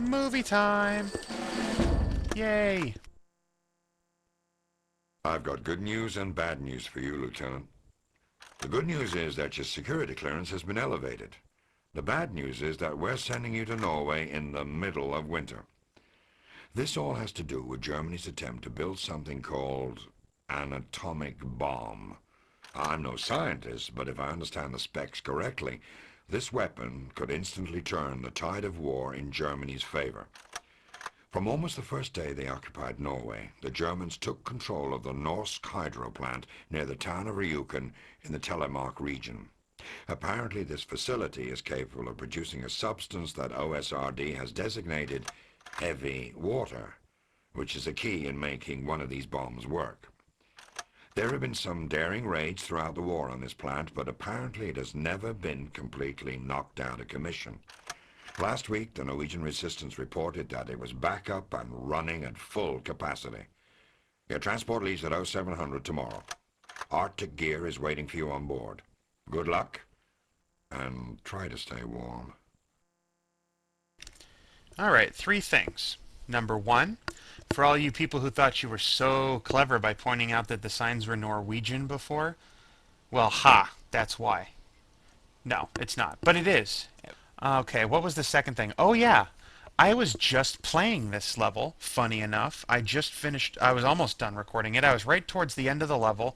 Movie time! Yay! I've got good news and bad news for you, Lieutenant. The good news is that your security clearance has been elevated. The bad news is that we're sending you to Norway in the middle of winter. This all has to do with Germany's attempt to build something called an atomic bomb. I'm no scientist, but if I understand the specs correctly, this weapon could instantly turn the tide of war in Germany's favor. From almost the first day they occupied Norway, the Germans took control of the Norsk hydro plant near the town of Rjukan in the Telemark region. Apparently this facility is capable of producing a substance that OSRD has designated heavy water, which is a key in making one of these bombs work. There have been some daring raids throughout the war on this plant, but apparently it has never been completely knocked out of commission. Last week, the Norwegian resistance reported that it was back up and running at full capacity. Your transport leaves at 0700 tomorrow. Arctic gear is waiting for you on board. Good luck, and try to stay warm. Alright, 3 things. Number 1, for all you people who thought you were so clever by pointing out that the signs were Norwegian before, well, ha, that's why. No, it's not, but it is. Okay, what was the second thing? Oh yeah, I was just playing this level, funny enough. I was almost done recording it. I was right towards the end of the level.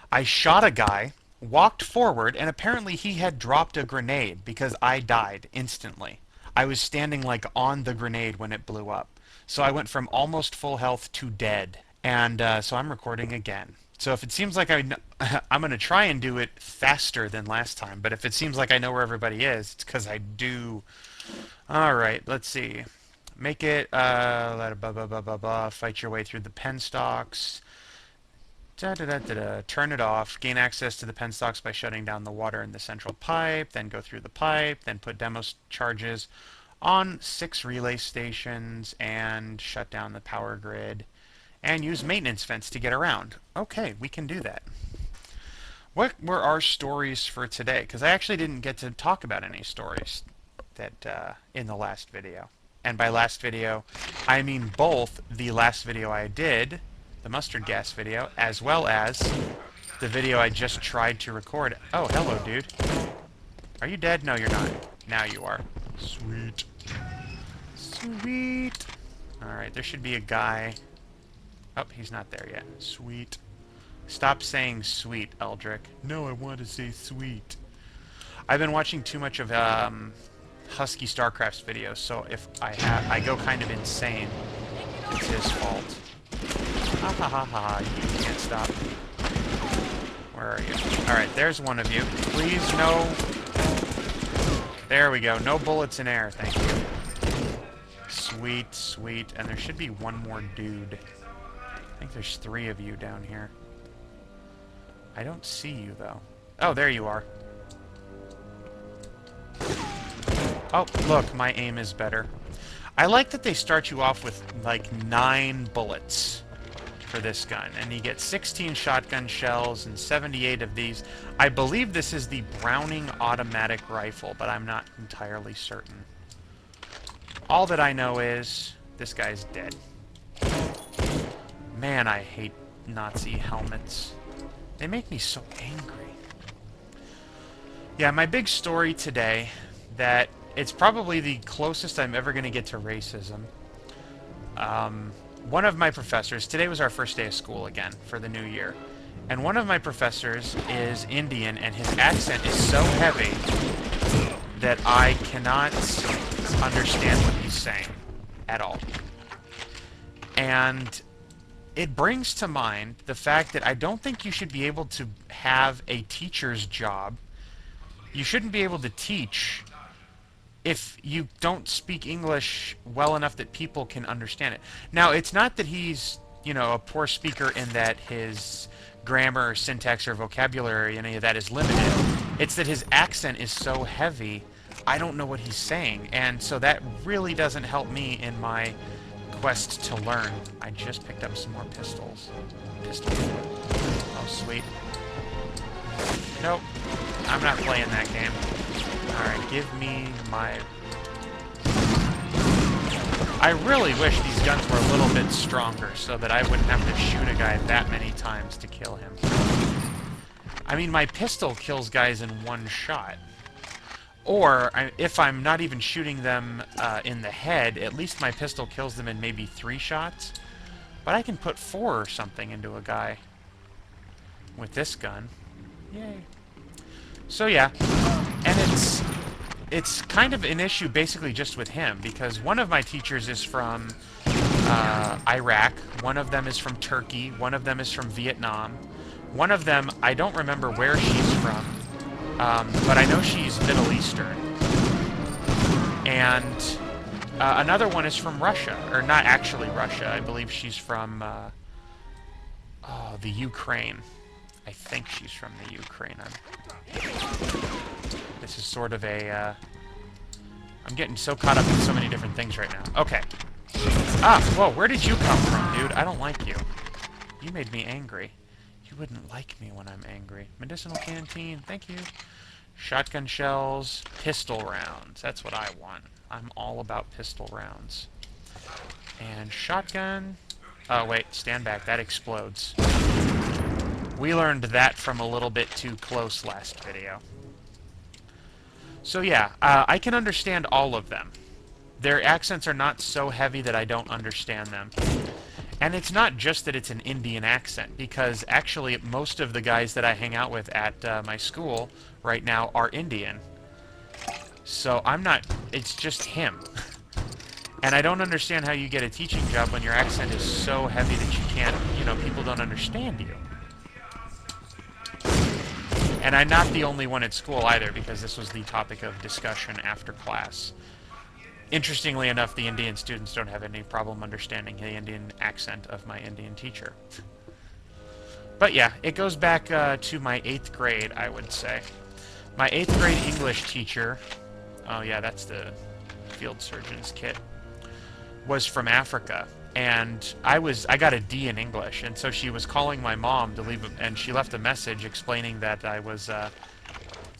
I shot a guy, walked forward, and apparently he had dropped a grenade because I died instantly. I was standing like on the grenade when it blew up. So I went from almost full health to dead. And so I'm recording again. So if it seems like I'm going to try and do it faster than last time, but if it seems like I know where everybody is, it's because I do. Alright, let's see. Make it, fight your way through the Penstocks. Turn it off. Gain access to the Penstocks by shutting down the water in the central pipe, then go through the pipe, then put demo charges on 6 relay stations, and shut down the power grid. And use maintenance vents to get around. Okay, we can do that. What were our stories for today? Because I actually didn't get to talk about any stories that in the last video. And by last video, I mean both the last video I did, the mustard gas video, as well as the video I just tried to record. Oh, hello, dude. Are you dead? No, you're not. Now you are. Sweet. Sweet. Alright, there should be a guy. Oh, he's not there yet. Sweet. Stop saying sweet, Eldrick. No, I want to say sweet. I've been watching too much of Husky Starcraft's videos, so if I go kind of insane, it's his fault. Ha ha ha ha, you can't stop. Where are you? Alright, there's one of you. Please, no. There we go. No bullets in air, thank you. Sweet, sweet. And there should be one more dude. I think there's 3 of you down here. I don't see you, though. Oh, there you are. Oh, look, my aim is better. I like that they start you off with, like, 9 bullets for this gun. And you get 16 shotgun shells and 78 of these. I believe this is the Browning automatic rifle, but I'm not entirely certain. All that I know is this guy's dead. Man, I hate Nazi helmets. They make me so angry. Yeah, my big story today, that it's probably the closest I'm ever going to get to racism. One of my professors, today was our first day of school again for the new year, and one of my professors is Indian, and his accent is so heavy that I cannot understand what he's saying at all. And it brings to mind the fact that I don't think you should be able to have a teacher's job. You shouldn't be able to teach if you don't speak English well enough that people can understand it. Now, it's not that he's, you know, a poor speaker in that his grammar or syntax or vocabulary, any of that is limited. It's that his accent is so heavy, I don't know what he's saying. And so that really doesn't help me in my quest to learn. I just picked up some more pistols. Oh, sweet. Nope. I'm not playing that game. Alright, give me my... I really wish these guns were a little bit stronger so that I wouldn't have to shoot a guy that many times to kill him. I mean, my pistol kills guys in one shot. Or, if I'm not even shooting them in the head, at least my pistol kills them in maybe 3 shots. But I can put 4 or something into a guy with this gun. Yay. So yeah, and it's kind of an issue basically just with him, because one of my teachers is from Iraq, one of them is from Turkey, one of them is from Vietnam. One of them, I don't remember where she's from, but I know she's Middle Eastern. And another one is from Russia, or not actually Russia. I believe she's from the Ukraine. I think she's from the Ukraine. This is sort of a... I'm getting so caught up in so many different things right now. Okay. Ah, whoa, where did you come from, dude? I don't like you. You made me angry. You wouldn't like me when I'm angry. Medicinal canteen, thank you. Shotgun shells, pistol rounds. That's what I want. I'm all about pistol rounds. And shotgun... Oh, wait, stand back. That explodes. We learned that from a little bit too close last video. So yeah, I can understand all of them. Their accents are not so heavy that I don't understand them. And it's not just that it's an Indian accent, because actually most of the guys that I hang out with at my school right now are Indian. So I'm not... It's just him. And I don't understand how you get a teaching job when your accent is so heavy that you can't... You know, people don't understand you. And I'm not the only one at school either, because this was the topic of discussion after class. Interestingly enough, the Indian students don't have any problem understanding the Indian accent of my Indian teacher. But yeah, it goes back to my 8th grade, I would say. My 8th grade English teacher, oh yeah, that's the field surgeon's kit, was from Africa. And I got a D in English, and so she was calling my mom to leave, and she left a message explaining that I was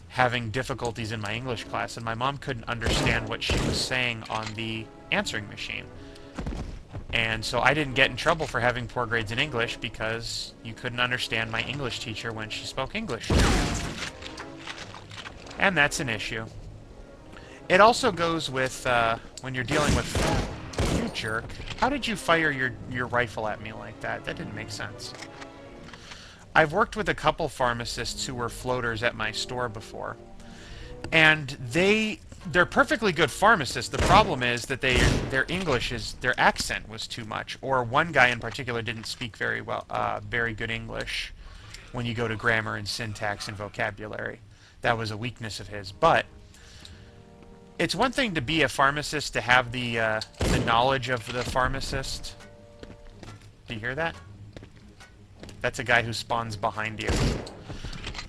having difficulties in my English class, and my mom couldn't understand what she was saying on the answering machine. And so I didn't get in trouble for having poor grades in English, because you couldn't understand my English teacher when she spoke English. And that's an issue. It also goes with when you're dealing with... You jerk. How did you fire your rifle at me like that? That didn't make sense. I've worked with a couple pharmacists who were floaters at my store before. And they're perfectly good pharmacists. The problem is that their English their accent was too much. Or one guy in particular didn't speak very good English when you go to grammar and syntax and vocabulary. That was a weakness of his. But it's one thing to be a pharmacist, to have the knowledge of the pharmacist. Do you hear that? That's a guy who spawns behind you.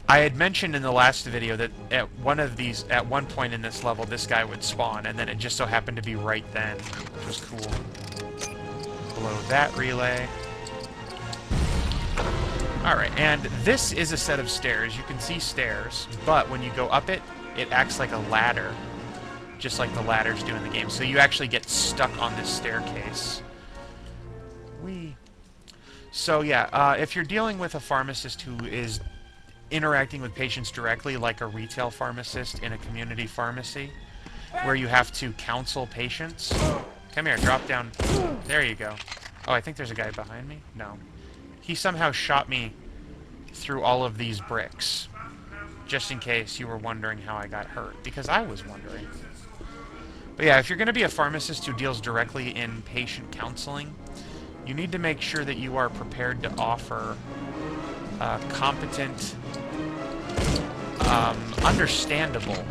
I had mentioned in the last video that at one point in this level, this guy would spawn, and then it just so happened to be right then, which was cool. Blow that relay. Alright, and this is a set of stairs. You can see stairs, but when you go up it, it acts like a ladder. Just like the ladders do in the game. So you actually get stuck on this staircase. Whee! So yeah, if you're dealing with a pharmacist who is interacting with patients directly, like a retail pharmacist in a community pharmacy, where you have to counsel patients... Come here, drop down. There you go. Oh, I think there's a guy behind me? No. He somehow shot me through all of these bricks. Just in case you were wondering how I got hurt. Because I was wondering. But yeah, if you're going to be a pharmacist who deals directly in patient counseling, you need to make sure that you are prepared to offer competent, understandable,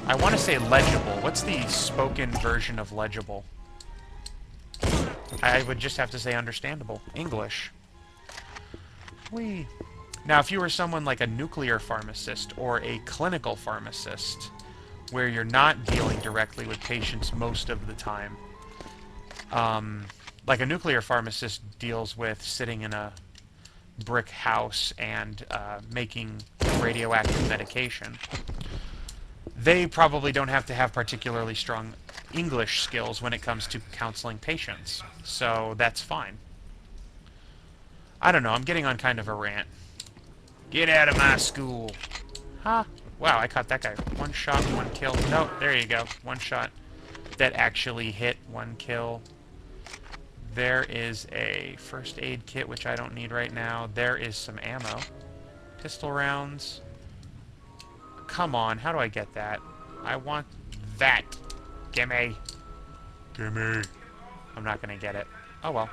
I want to say legible. What's the spoken version of legible? I would just have to say understandable. English. Whee! Now, if you were someone like a nuclear pharmacist or a clinical pharmacist, where you're not dealing directly with patients most of the time, like a nuclear pharmacist deals with sitting in a brick house and making radioactive medication, they probably don't have to have particularly strong English skills when it comes to counseling patients. So that's fine. I don't know, I'm getting on kind of a rant. Get out of my school. Huh? Wow, I caught that guy. One shot, one kill. No, there you go. One shot. That actually hit. One kill. There is a first aid kit, which I don't need right now. There is some ammo. Pistol rounds. Come on, how do I get that? I want that. Gimme. Gimme. I'm not gonna get it. Oh well.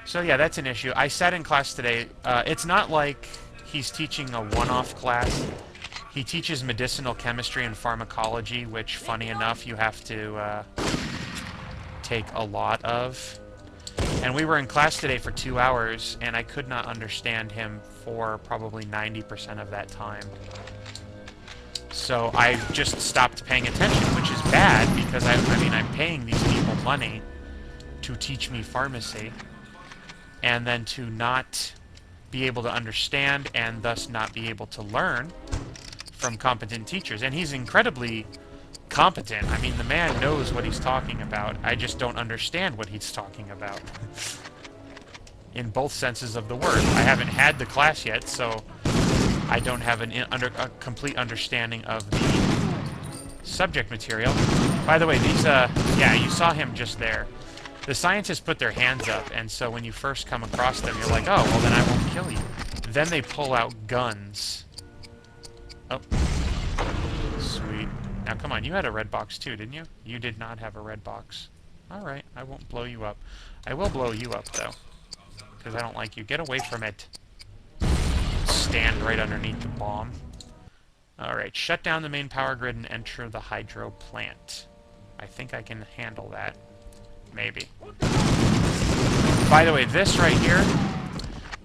So yeah, that's an issue. I sat in class today. It's not like he's teaching a one-off class. He teaches medicinal chemistry and pharmacology, which, funny enough, you have to take a lot of. And we were in class today for 2 hours, and I could not understand him for probably 90% of that time. So I just stopped paying attention, which is bad, because I mean, I'm paying these people money to teach me pharmacy, and then to not be able to understand and thus not be able to learn from competent teachers. And he's incredibly competent. I mean, the man knows what he's talking about. I just don't understand what he's talking about. In both senses of the word. I haven't had the class yet, so I don't have a complete understanding of the subject material. By the way, these, yeah, you saw him just there. The scientists put their hands up, and so when you first come across them, you're like, oh, well then I won't kill you. Then they pull out guns. Oh. Sweet. Now come on, you had a red box too, didn't you? You did not have a red box. Alright, I won't blow you up. I will blow you up, though. Because I don't like you. Get away from it. Stand right underneath the bomb. Alright, shut down the main power grid and enter the hydro plant. I think I can handle that. Maybe. By the way, this right here,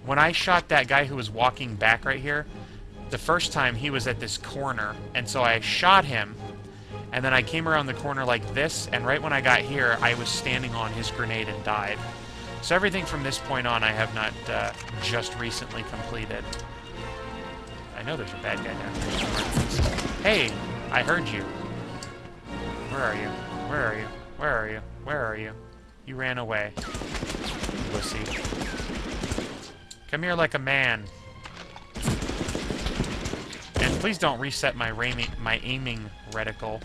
when I shot that guy who was walking back right here, the first time he was at this corner, and so I shot him, and then I came around the corner like this, and right when I got here, I was standing on his grenade and died. So everything from this point on I have not just recently completed. I know there's a bad guy down here somewhere. Hey, I heard you. Where are you? Where are you? Where are you? Where are you? You ran away. Wussy. Come here like a man. And please don't reset my aiming reticle.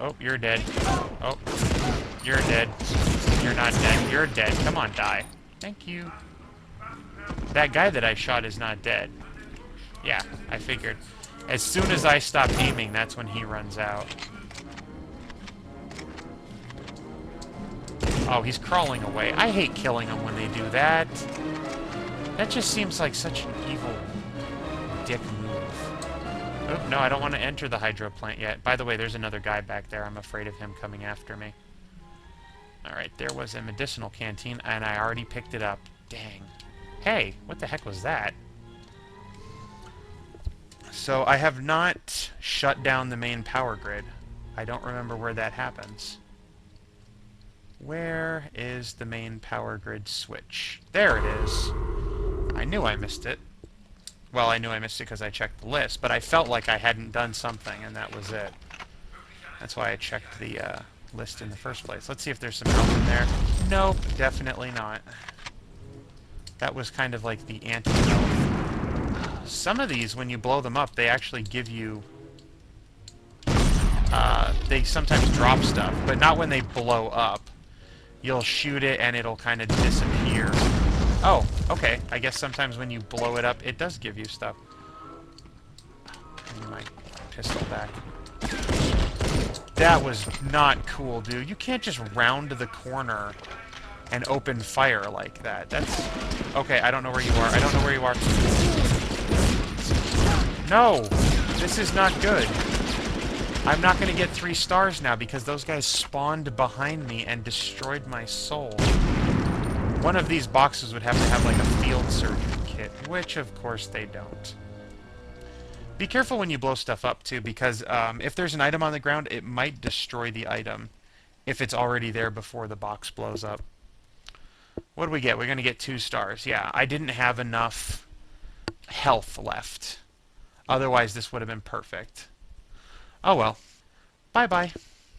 Oh, you're dead. Oh, you're dead. You're not dead. You're dead. Come on, die. Thank you. That guy that I shot is not dead. Yeah, I figured. As soon as I stop aiming, that's when he runs out. Oh, he's crawling away. I hate killing them when they do that. That just seems like such an evil dick move. Oh, no, I don't want to enter the hydro plant yet. By the way, there's another guy back there. I'm afraid of him coming after me. Alright, there was a medicinal canteen, and I already picked it up. Dang. Hey, what the heck was that? So, I have not shut down the main power grid. I don't remember where that happens. Where is the main power grid switch? There it is. I knew I missed it. Well, I knew I missed it because I checked the list, but I felt like I hadn't done something, and that was it. That's why I checked the list in the first place. Let's see if there's some help in there. Nope, definitely not. That was kind of like the anti-health. Some of these, when you blow them up, they actually give you... they sometimes drop stuff, but not when they blow up. You'll shoot it and it'll kind of disappear. Oh, okay. I guess sometimes when you blow it up, it does give you stuff. Give me my pistol back. That was not cool, dude. You can't just round the corner and open fire like that. That's... Okay, I don't know where you are. I don't know where you are. No! This is not good. I'm not going to get 3 stars now because those guys spawned behind me and destroyed my soul. One of these boxes would have to have like a field surgeon kit, which of course they don't. Be careful when you blow stuff up too, because if there's an item on the ground, it might destroy the item if it's already there before the box blows up. What do we get? We're going to get 2 stars. Yeah, I didn't have enough health left. Otherwise, this would have been perfect. Oh well. Bye bye.